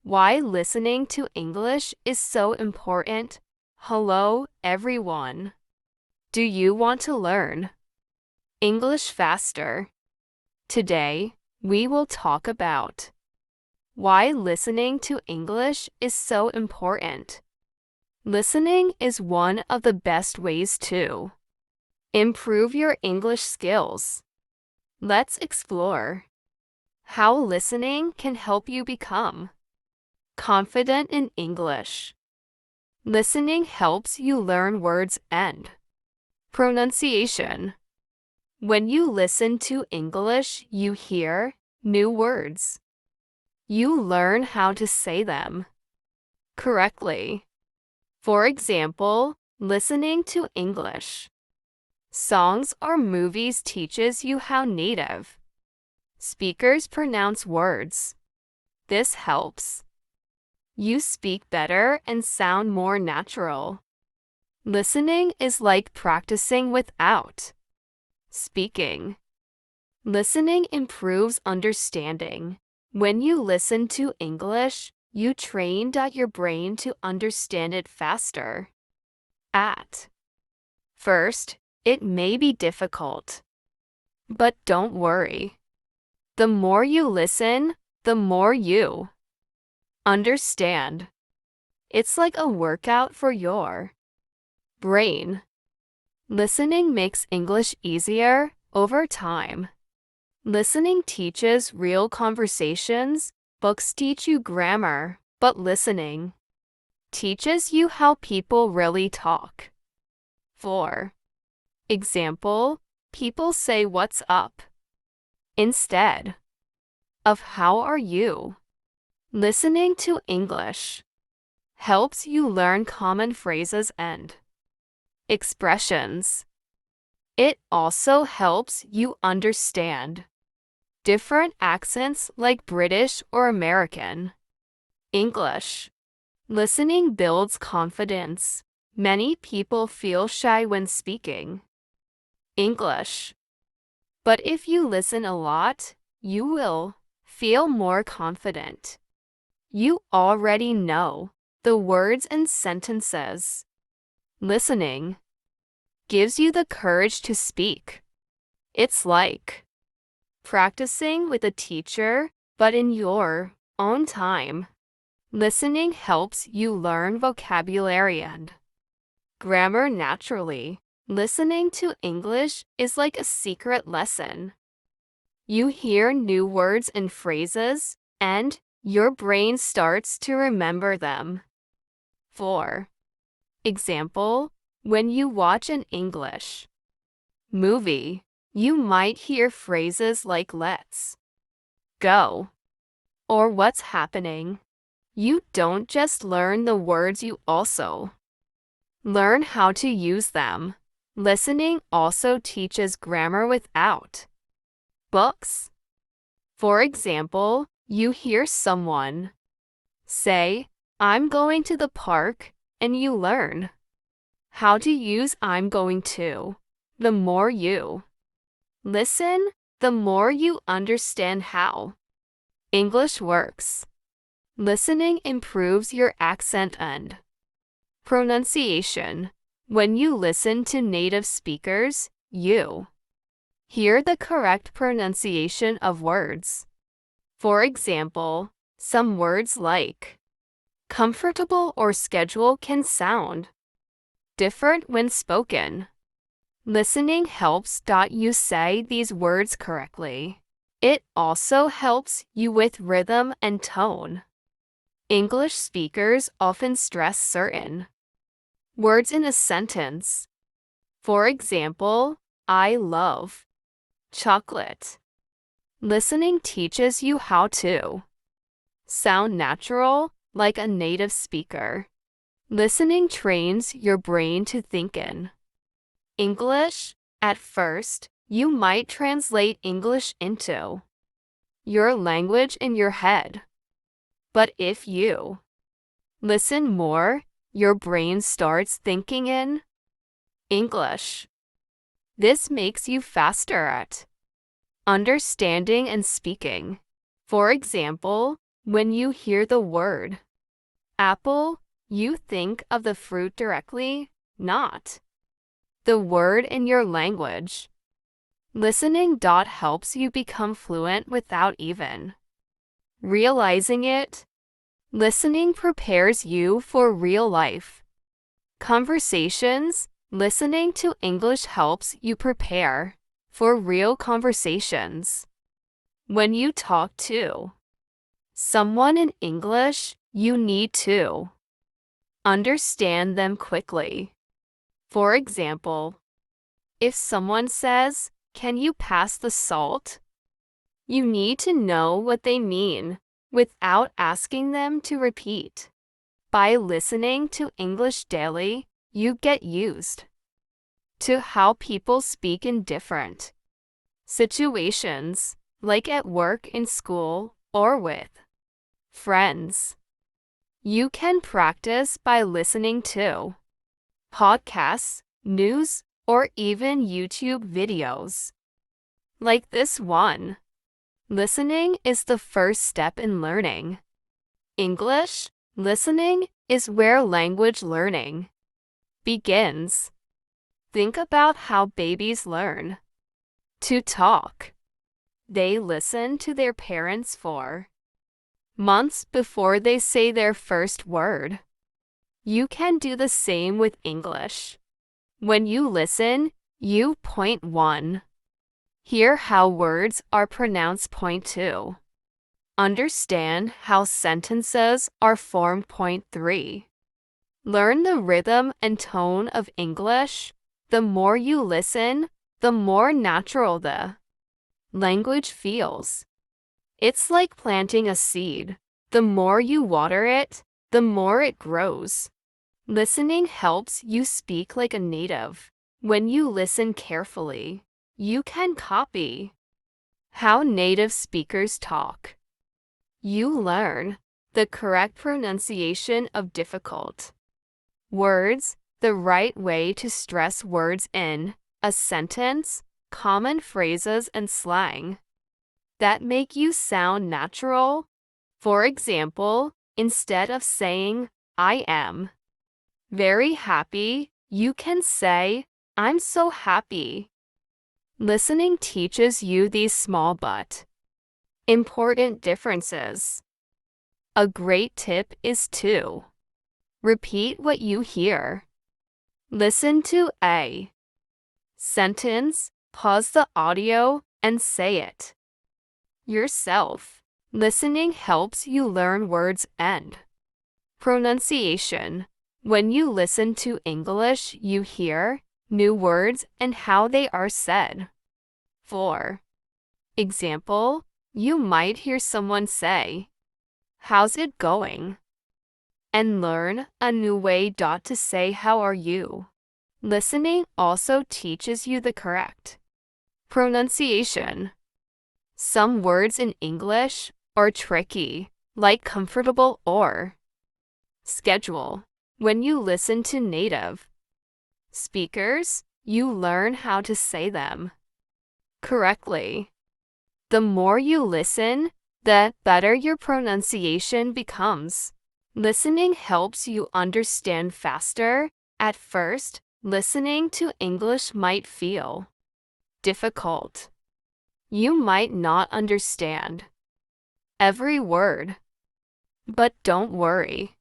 Why listening to English is so important. Hello, everyone. Do you want to learn English faster? Today, we will talk about why listening to English is so important. Listening is one of the best ways to improve your English skills. Let's explore how listening can help you become confident in English. Listening helps you learn words and pronunciation. When you listen to English, you hear new words. You learn how to say them correctly. For example, listening to English songs or movies teaches you how native speakers pronounce words. This helps you speak better and sound more natural. Listening is like practicing without speaking. Listening improves understanding. When you listen to English, you train your brain to understand it faster. At first, it may be difficult, but don't worry. The more you listen, the more you understand. It's like a workout for your brain. Listening makes English easier over time. Listening teaches real conversations. Books teach you grammar, but listening teaches you how people really talk. For example, people say "What's up?" instead of "How are you?" Listening to English helps you learn common phrases and expressions. It also helps you understand different accents like British or American English. Listening builds confidence. Many people feel shy when speaking English. But if you listen a lot, you will feel more confident. You already know the words and sentences. Listening gives you the courage to speak. It's like practicing with a teacher, but in your own time. Listening helps you learn vocabulary and grammar naturally. Listening to English is like a secret lesson. You hear new words and phrases, and your brain starts to remember them. For example, when you watch an English movie, you might hear phrases like "let's go" or "what's happening." You don't just learn the words, you also learn how to use them. Listening also teaches grammar without books. For example, you hear someone say, "I'm going to the park," and you learn how to use "I'm going to." The more you listen, the more you understand how English works. Listening improves your accent and pronunciation. When you listen to native speakers, you hear the correct pronunciation of words. For example, some words like comfortable or schedule can sound different when spoken. Listening helps you say these words correctly. It also helps you with rhythm and tone. English speakers often stress certain words in a sentence. For example, "I love chocolate." Listening teaches you how to sound natural, like a native speaker. Listening trains your brain to think in English. At first, you might translate English into your language in your head. But if you listen more, your brain starts thinking in English. This makes you faster at understanding and speaking. For example, When you hear the word apple, you think of the fruit directly, not the word in your language. Listening helps you become fluent without even realizing it. Listening prepares you for real life conversations. Listening to English helps you prepare for real conversations. When you talk to someone in English, you need to understand them quickly. For example, if someone says, "Can you pass the salt?" you need to know what they mean without asking them to repeat. By listening to English daily, you get used to how people speak in different situations, like at work, in school, or with friends. You can practice by listening to podcasts, news, or even YouTube videos like this one. Listening is the first step in learning English. Listening is where language learning begins. Think about how babies learn to talk. They listen to their parents for months before they say their first word. You can do the same with English. When you listen, you point 1. Hear how words are pronounced. Point 2. Understand how sentences are formed. Point 3. Learn the rhythm and tone of English. The more you listen, the more natural the language feels. It's like planting a seed. The more you water it, the more it grows. Listening helps you speak like a native. When you listen carefully, you can copy how native speakers talk. You learn the correct pronunciation of difficult words, the right way to stress words in a sentence, common phrases and slang that make you sound natural. For example, instead of saying, "I am very happy," you can say, "I'm so happy." Listening teaches you these small but important differences. A great tip is to repeat what you hear. Listen to a sentence, pause the audio, and say it yourself. Listening helps you learn words and pronunciation. When you listen to English, you hear new words and how they are said. For example, you might hear someone say, "How's it going?" and learn a new way to say, "How are you?" Listening also teaches you the correct pronunciation. Some words in English are tricky, like comfortable or schedule. When you listen to native speakers, you learn how to say them correctly. The more you listen, the better your pronunciation becomes. Listening helps you understand faster. At first, listening to English might feel difficult. You might not understand every word. But don't worry.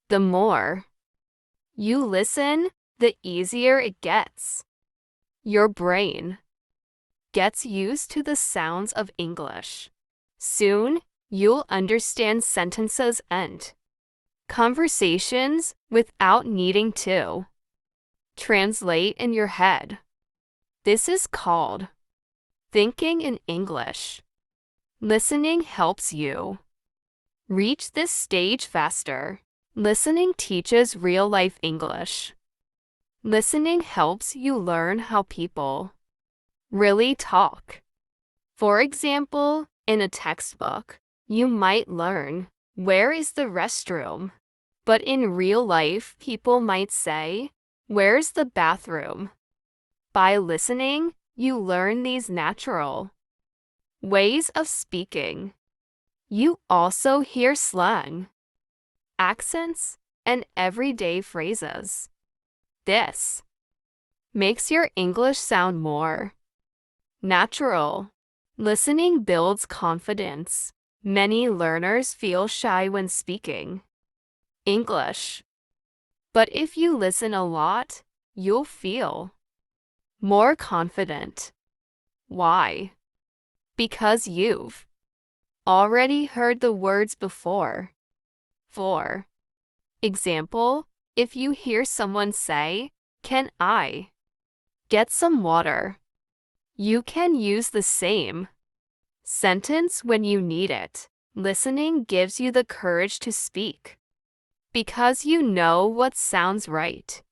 The more you listen, the easier it gets. Your brain gets used to the sounds of English. Soon, you'll understand sentences and conversations without needing to translate in your head. This is called thinking in English. Listening helps you reach this stage faster. Listening teaches real-life English. Listening helps you learn how people really talk. For example, in a textbook, you might learn, "Where is the restroom?" But in real life, people might say, "Where's the bathroom?" By listening, you learn these natural ways of speaking. You also hear slang, accents, and everyday phrases. This makes your English sound more natural. Listening builds confidence. Many learners feel shy when speaking English, but if you listen a lot, you'll feel more confident. Why? Because you've already heard the words before. For example, if you hear someone say, "Can I get some water?" you can use the same sentence when you need it. Listening gives you the courage to speak because you know what sounds right.